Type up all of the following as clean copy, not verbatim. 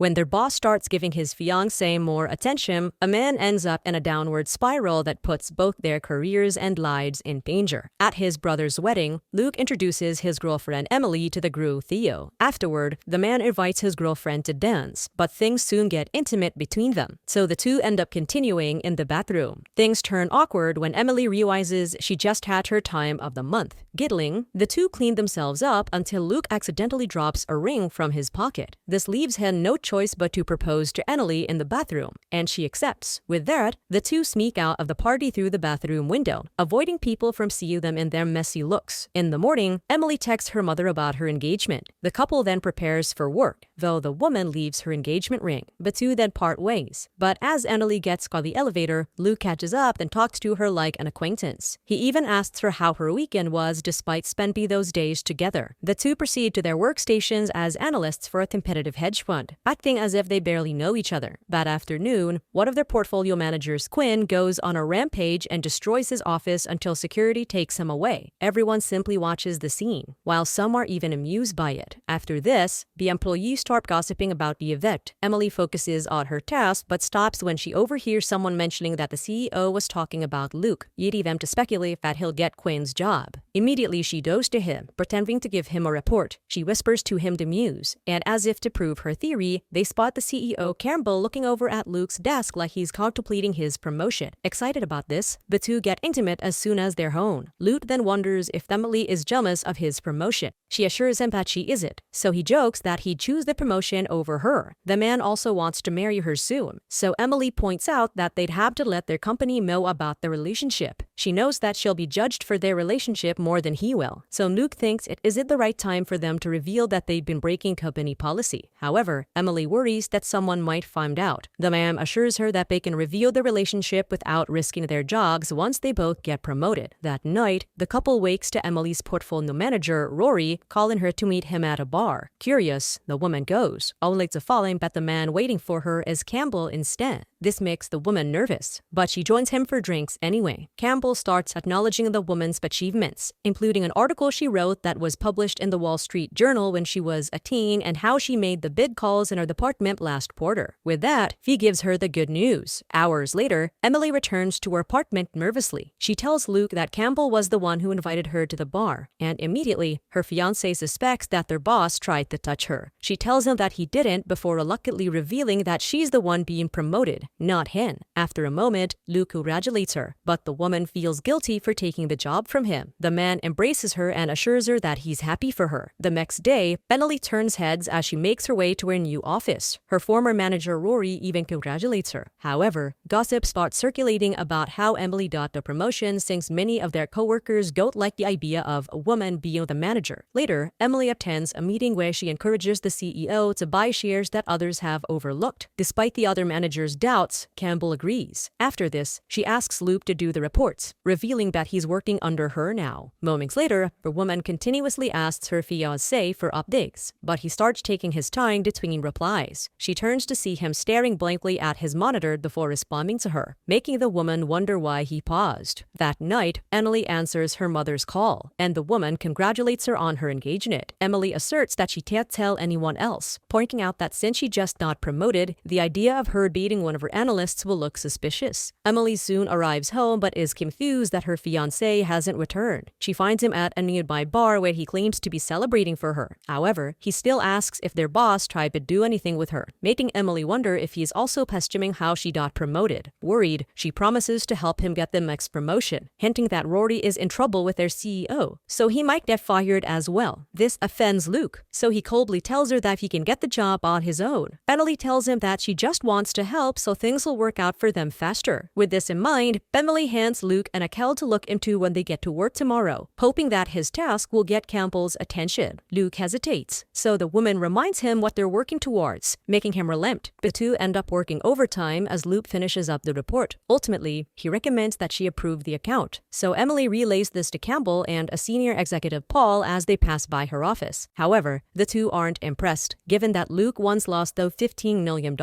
When their boss starts giving his fiancée more attention, a man ends up in a downward spiral that puts both their careers and lives in danger. At his brother's wedding, Luke introduces his girlfriend Emily to the groom Theo. Afterward, the man invites his girlfriend to dance, but things soon get intimate between them, so the two end up continuing in the bathroom. Things turn awkward when Emily realizes she just had her time of the month. Giggling, the two clean themselves up until Luke accidentally drops a ring from his pocket. This leaves him no choice but to propose to Emily in the bathroom, and she accepts. With that, the two sneak out of the party through the bathroom window, avoiding people from seeing them in their messy looks. In the morning, Emily texts her mother about her engagement. The couple then prepares for work, though the woman leaves her engagement ring. The two then part ways. But as Emily gets on the elevator, Luke catches up and talks to her like an acquaintance. He even asks her how her weekend was despite spending those days together. The two proceed to their workstations as analysts for a competitive hedge fund, acting as if they barely know each other. That afternoon, one of their portfolio managers, Quinn, goes on a rampage and destroys his office until security takes him away. Everyone simply watches the scene, while some are even amused by it. After this, the employees start gossiping about the event. Emily focuses on her task but stops when she overhears someone mentioning that the CEO was talking about Luke, leading them to speculate that he'll get Quinn's job. Immediately, she goes to him, pretending to give him a report. She whispers to him to muse, and as if to prove her theory, they spot the CEO Campbell looking over at Luke's desk like he's contemplating his promotion. Excited about this, the two get intimate as soon as they're home. Luke then wonders if Emily is jealous of his promotion. She assures him that she isn't, so he jokes that he'd choose the promotion over her. The man also wants to marry her soon, so Emily points out that they'd have to let their company know about the relationship. She knows that she'll be judged for their relationship more than he will, so Luke thinks it isn't the right time for them to reveal that they've been breaking company policy. However, Emily worries that someone might find out. The man assures her that they can reveal the relationship without risking their jobs once they both get promoted. That night, the couple wakes to Emily's portfolio manager, Rory, calling her to meet him at a bar. Curious, the woman goes, only to find that the man waiting for her is Campbell instead. This makes the woman nervous, but she joins him for drinks anyway. Campbell starts acknowledging the woman's achievements, including an article she wrote that was published in the Wall Street Journal when she was a teen and how she made the big calls in her department last quarter. With that, he gives her the good news. Hours later, Emily returns to her apartment nervously. She tells Luke that Campbell was the one who invited her to the bar, and immediately, her fiancé suspects that their boss tried to touch her. She tells him that he didn't before reluctantly revealing that she's the one being promoted, not him. After a moment, Luke congratulates her, but the woman feels guilty for taking the job from him. The man embraces her and assures her that he's happy for her. The next day, Emily turns heads as she makes her way to her new office. Her former manager Rory even congratulates her. However, gossip starts circulating about how Emily got the promotion since many of their coworkers don't like the idea of a woman being the manager. Later, Emily attends a meeting where she encourages the CEO to buy shares that others have overlooked. Despite the other manager's doubts, Campbell agrees. After this, she asks Luke to do the reports, revealing that he's working under her now. Moments later, the woman continuously asks her fiancé for updates, but he starts taking his time between replies. She turns to see him staring blankly at his monitor before responding to her, making the woman wonder why he paused. That night, Emily answers her mother's call, and the woman congratulates her on her engagement. Emily asserts that she can't tell anyone else, pointing out that since she just got promoted, the idea of her dating one of her analysts will look suspicious. Emily soon arrives home but is confused that her fiancé hasn't returned. She finds him at a nearby bar where he claims to be celebrating for her. However, he still asks if their boss tried to do anything with her, making Emily wonder if he's also questioning how she got promoted. Worried, she promises to help him get the next promotion, hinting that Rory is in trouble with their CEO, so he might get fired as well. This offends Luke, so he coldly tells her that he can get the job on his own. Emily tells him that she just wants to help so things will work out for them faster. With this in mind, Emily hands Luke an account to look into when they get to work tomorrow, hoping that his task will get Campbell's attention. Luke hesitates, so the woman reminds him what they're working towards, making him relent. The two end up working overtime as Luke finishes up the report. Ultimately, he recommends that she approve the account, so Emily relays this to Campbell and a senior executive Paul as they pass by her office. However, the two aren't impressed, given that Luke once lost the $15 million.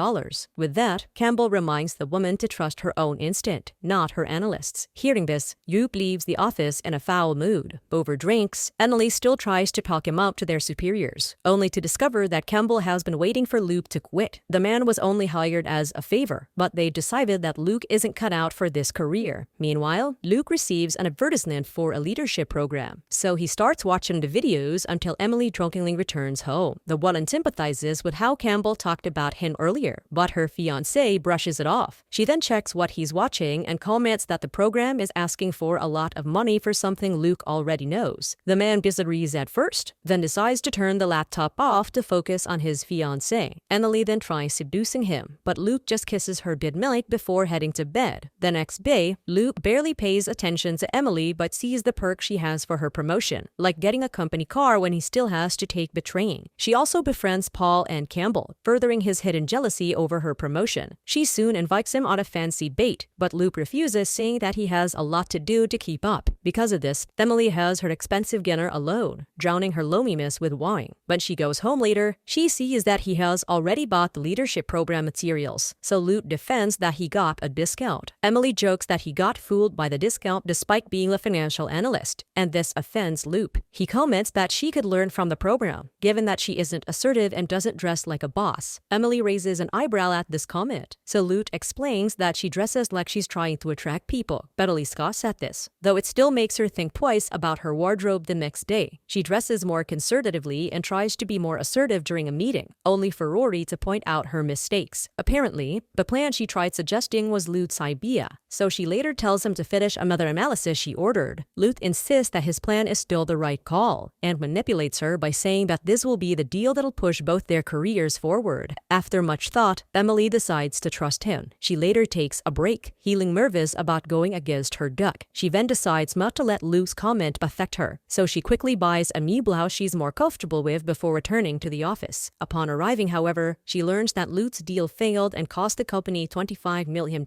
With that, Campbell Campbell reminds the woman to trust her own instinct, not her analysts. Hearing this, Luke leaves the office in a foul mood. Over drinks, Emily still tries to talk him up to their superiors, only to discover that Campbell has been waiting for Luke to quit. The man was only hired as a favor, but they decided that Luke isn't cut out for this career. Meanwhile, Luke receives an advertisement for a leadership program, so he starts watching the videos until Emily drunkenly returns home. The woman sympathizes with how Campbell talked about him earlier, but her fiancé brushes it off. She then checks what he's watching and comments that the program is asking for a lot of money for something Luke already knows. The man disagrees at first, then decides to turn the laptop off to focus on his fiancé. Emily then tries seducing him, but Luke just kisses her midnight before heading to bed. The next day, Luke barely pays attention to Emily but sees the perk she has for her promotion, like getting a company car when he still has to take betraying. She also befriends Paul and Campbell, furthering his hidden jealousy over her promotion. She soon invites him on a fancy date, but Luke refuses, saying that he has a lot to do to keep up. Because of this, Emily has her expensive dinner alone, drowning her loneliness with wine. When she goes home later, she sees that he has already bought the leadership program materials, so Luke defends that he got a discount. Emily jokes that he got fooled by the discount despite being a financial analyst, and this offends Luke. He comments that she could learn from the program, given that she isn't assertive and doesn't dress like a boss. Emily raises an eyebrow at this comment, so Luke explains that she dresses like she's trying to attract people. Emily scoffs at this, though it still makes her think twice about her wardrobe the next day. She dresses more conservatively and tries to be more assertive during a meeting, only for Rory to point out her mistakes. Apparently, the plan she tried suggesting was Luke's idea, so she later tells him to finish another analysis she ordered. Luke insists that his plan is still the right call, and manipulates her by saying that this will be the deal that'll push both their careers forward. After much thought, Emily decides to trust him. She later takes a break, feeling nervous about going against her gut. She then decides not to let Luke's comment affect her, so she quickly buys a new blouse she's more comfortable with before returning to the office. Upon arriving, however, she learns that Luke's deal failed and cost the company $25 million.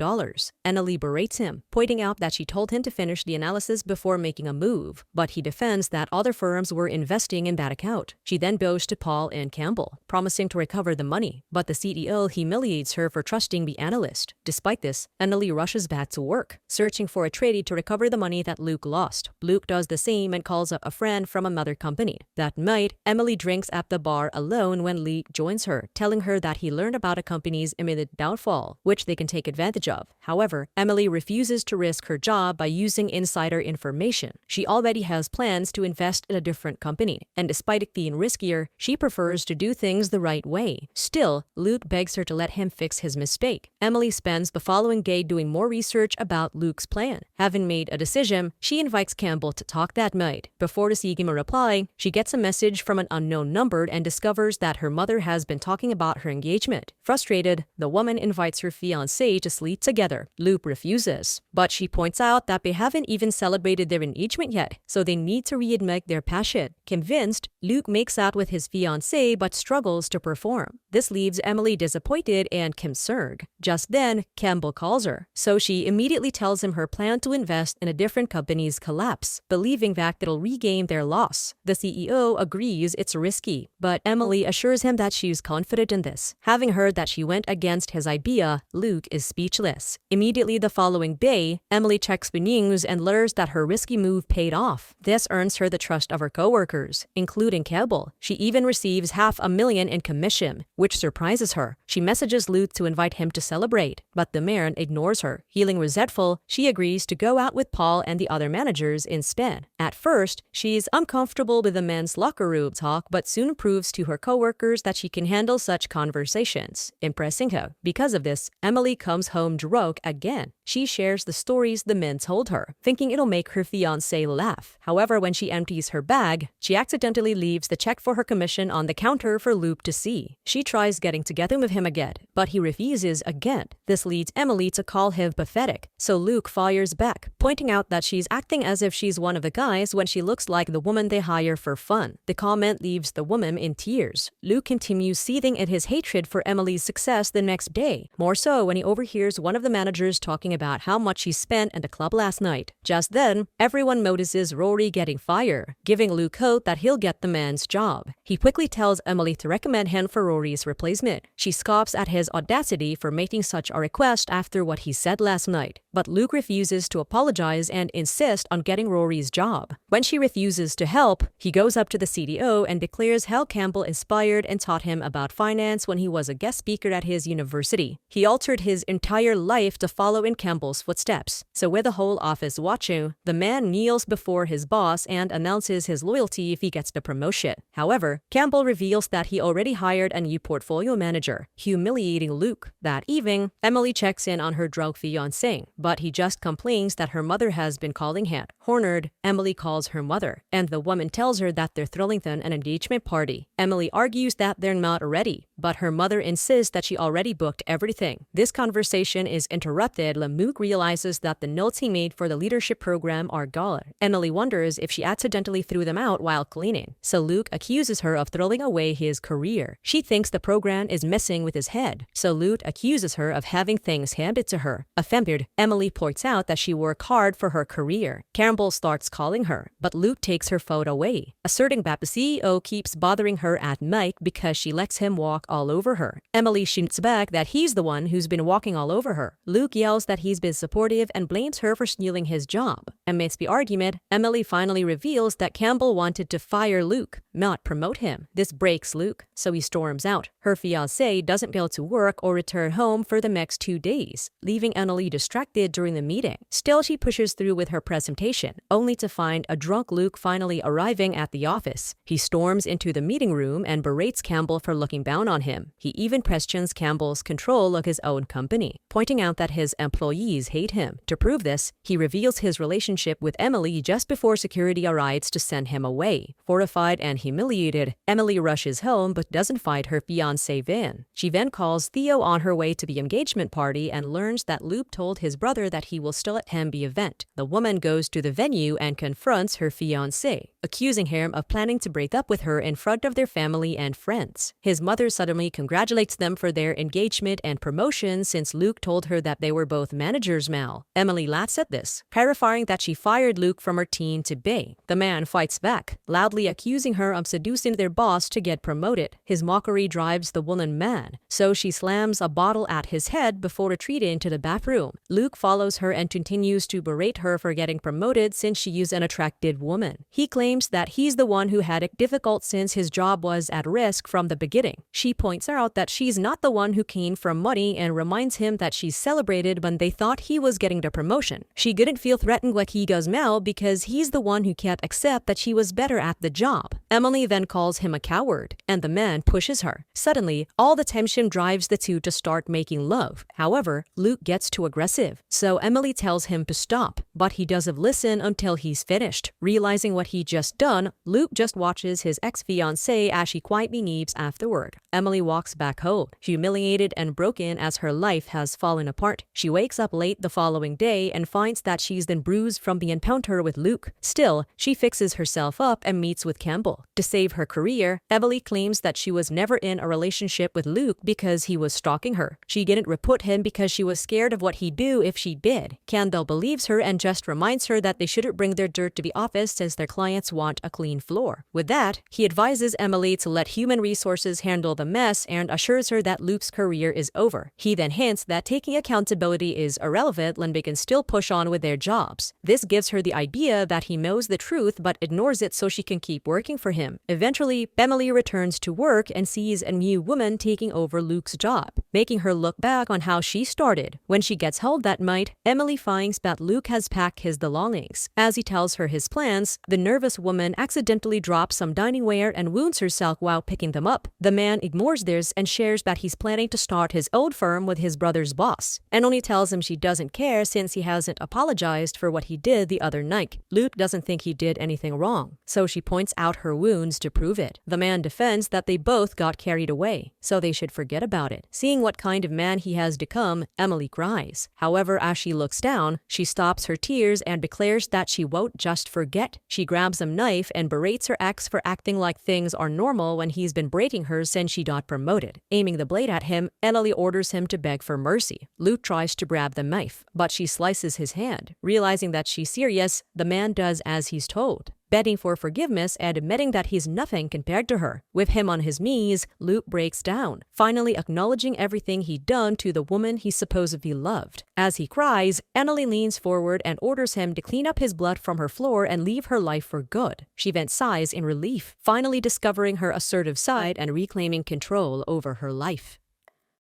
Emily berates him, pointing out that she told him to finish the analysis before making a move, but he defends that other firms were investing in that account. She then goes to Paul and Campbell, promising to recover the money, but the CEO humiliates her for trusting the analyst. Despite this, Emily rushes back to work, searching for a tradie to recover the money that Luke lost. Luke does the same and calls up a friend from another company. That night, Emily drinks at the bar alone when Luke joins her, telling her that he learned about a company's imminent downfall, which they can take advantage of. However, Emily refuses to risk her job by using insider information. She already has plans to invest in a different company, and despite it being riskier, she prefers to do things the right way. Still, Luke begs her to let him fix his mistake. Emily spends the following day doing more research about Luke's plan. Having made a decision, she invites Campbell to talk that night. Before receiving a reply, she gets a message from an unknown number and discovers that her mother has been talking about her engagement. Frustrated, the woman invites her fiancé to sleep together. Luke refuses, but she points out that they haven't even celebrated their engagement yet, so they need to reignite their passion. Convinced, Luke makes out with his fiancé but struggles to perform. This leaves Emily disappointed and concerned. Just then, Campbell calls her, so she immediately tells him her plan to invest in a different company's collapse, believing that it'll regain their loss. The CEO agrees it's risky, but Emily assures him that she's confident in this. Having heard that she went against his idea, Luke is speechless. Immediately the following day, Emily checks the news and learns that her risky move paid off. This earns her the trust of her coworkers, including Campbell. She even receives $500,000 in commission, which surprises her. She messages Luke to invite him to celebrate, but the man ignores her. Feeling resentful, she agrees to go out with Paul and the other managers instead. At first, she's uncomfortable with the men's locker room talk, but soon proves to her coworkers that she can handle such conversations, impressing her. Because of this, Emily comes home drunk again. She shares the stories the men told her, thinking it'll make her fiancé laugh. However, when she empties her bag, she accidentally leaves the check for her commission on the counter for Luke to see. She tries getting together with him again, but he refuses again. This leads Emily to call him pathetic, so Luke fires back, pointing out that she's acting as if she's one of the guys when she looks like the woman they hire for fun. The comment leaves the woman in tears. Luke continues seething in his hatred for Emily's success the next day, more so when he overhears one of the managers talking bragging about how much she spent at the club last night. Just then, everyone notices Rory getting fired, giving Luke hope that he'll get the man's job. He quickly tells Emily to recommend him for Rory's replacement. She scoffs at his audacity for making such a request after what he said last night. But Luke refuses to apologize and insists on getting Rory's job. When she refuses to help, he goes up to the CDO and declares how Campbell inspired and taught him about finance when he was a guest speaker at his university. He altered his entire life to follow in Campbell's footsteps. So with the whole office watching, the man kneels before his boss and announces his loyalty if he gets the promotion. However, Campbell reveals that he already hired a new portfolio manager, humiliating Luke. That evening, Emily checks in on her drunk fiancé, but he just complains that her mother has been calling him. Hornered, Emily calls her mother, and the woman tells her that they're throwing an engagement party. Emily argues that they're not ready, but her mother insists that she already booked everything. This conversation is interrupted when Luke realizes that the notes he made for the leadership program are gone. Emily wonders if she accidentally threw them out while cleaning, so Luke accuses her of throwing away his career. She thinks the program is messing with his head, so Luke accuses her of having things handed to her. Offended, Emily points out that she worked hard for her career. Campbell starts calling her, but Luke takes her phone away, asserting that the CEO keeps bothering her at night because she lets him walk all over her. Emily shoots back that he's the one who's been walking all over her. Luke yells that he's been supportive and blames her for stealing his job. Amidst the argument, Emily finally reveals that Campbell wanted to fire Luke, not promote him. This breaks Luke, so he storms out. Her fiancé doesn't go to work or return home for the next 2 days, leaving Emily distracted during the meeting. Still, she pushes through with her presentation, only to find a drunk Luke finally arriving at the office. He storms into the meeting room and berates Campbell for looking down on him. He even questions Campbell's control of his own company, pointing out that his employees hate him. To prove this, he reveals his relationship with Emily just before security arrives to send him away. Horrified and humiliated, Emily rushes home but doesn't find her fiancé Vin. She then calls Theo on her way to the engagement party and learns that Luke told his brother that he will still attend the event. The woman goes to the venue and confronts her fiancé, accusing him of planning to break up with her in front of their family and friends. His mother suddenly congratulates them for their engagement and promotion since Luke told her that they were both managers now. Emily laughs at this, clarifying that she fired Luke from her team to be. The man fights back, loudly accusing her of seducing their boss to get promoted. His mockery drives the woman mad, so she slams a bottle at his head before retreating to the bathroom. Luke follows her and continues to berate her for getting promoted since she is an attractive woman. He claims that he's the one who had it difficult since his job was at risk from the beginning. She points out that she's not the one who came from money and reminds him that she's celebrated when they thought he was getting the promotion. She didn't feel threatened like he does now because he's the one who can't accept that she was better at the job. Emily then calls him a coward, and the man pushes her. Suddenly, all the tension drives the two to start making love. However, Luke gets too aggressive, so Emily tells him to stop, but he doesn't listen until he's finished. Realizing what he just done, Luke just watches his ex-fiancée as she quietly leaves afterward. Emily walks back home, humiliated and broken as her life has fallen apart. She wakes up late the following day and finds that she's been bruised from the encounter with Luke. Still, she fixes herself up and meets with Campbell. To save her career, Emily claims that she was never in a relationship with Luke because he was stalking her. She didn't report him because she was scared of what he'd do if she did. Campbell believes her and just reminds her that they shouldn't bring their dirt to the office since their clients want a clean floor. With that, he advises Emily to let human resources handle the mess and assures her that Luke's career is over. He then hints that taking accountability is irrelevant when they can still push on with their jobs. This gives her the idea that he knows the truth but ignores it so she can keep working for him. Eventually, Emily returns to work and sees a new woman taking over Luke's job, making her look back on how she started. When she gets home that night, Emily finds that Luke has packed his belongings. As he tells her his plans, the nervous woman accidentally drops some diningware and wounds herself while picking them up. The man ignores this and shares that he's planning to start his own firm with his brother's boss, and only tells him she doesn't care since he hasn't apologized for what he did the other night. Luke doesn't think he did anything wrong, so she points out her wound wounds to prove it. The man defends that they both got carried away, so they should forget about it. Seeing what kind of man he has become, Emily cries. However, as she looks down, she stops her tears and declares that she won't just forget. She grabs a knife and berates her ex for acting like things are normal when he's been breaking her since she got promoted. Aiming the blade at him, Emily orders him to beg for mercy. Luke tries to grab the knife, but she slices his hand. Realizing that she's serious, the man does as he's told, begging for forgiveness and admitting that he's nothing compared to her. With him on his knees, Luke breaks down, finally acknowledging everything he'd done to the woman he supposedly loved. As he cries, Emily leans forward and orders him to clean up his blood from her floor and leave her life for good. She then sighs in relief, finally discovering her assertive side and reclaiming control over her life.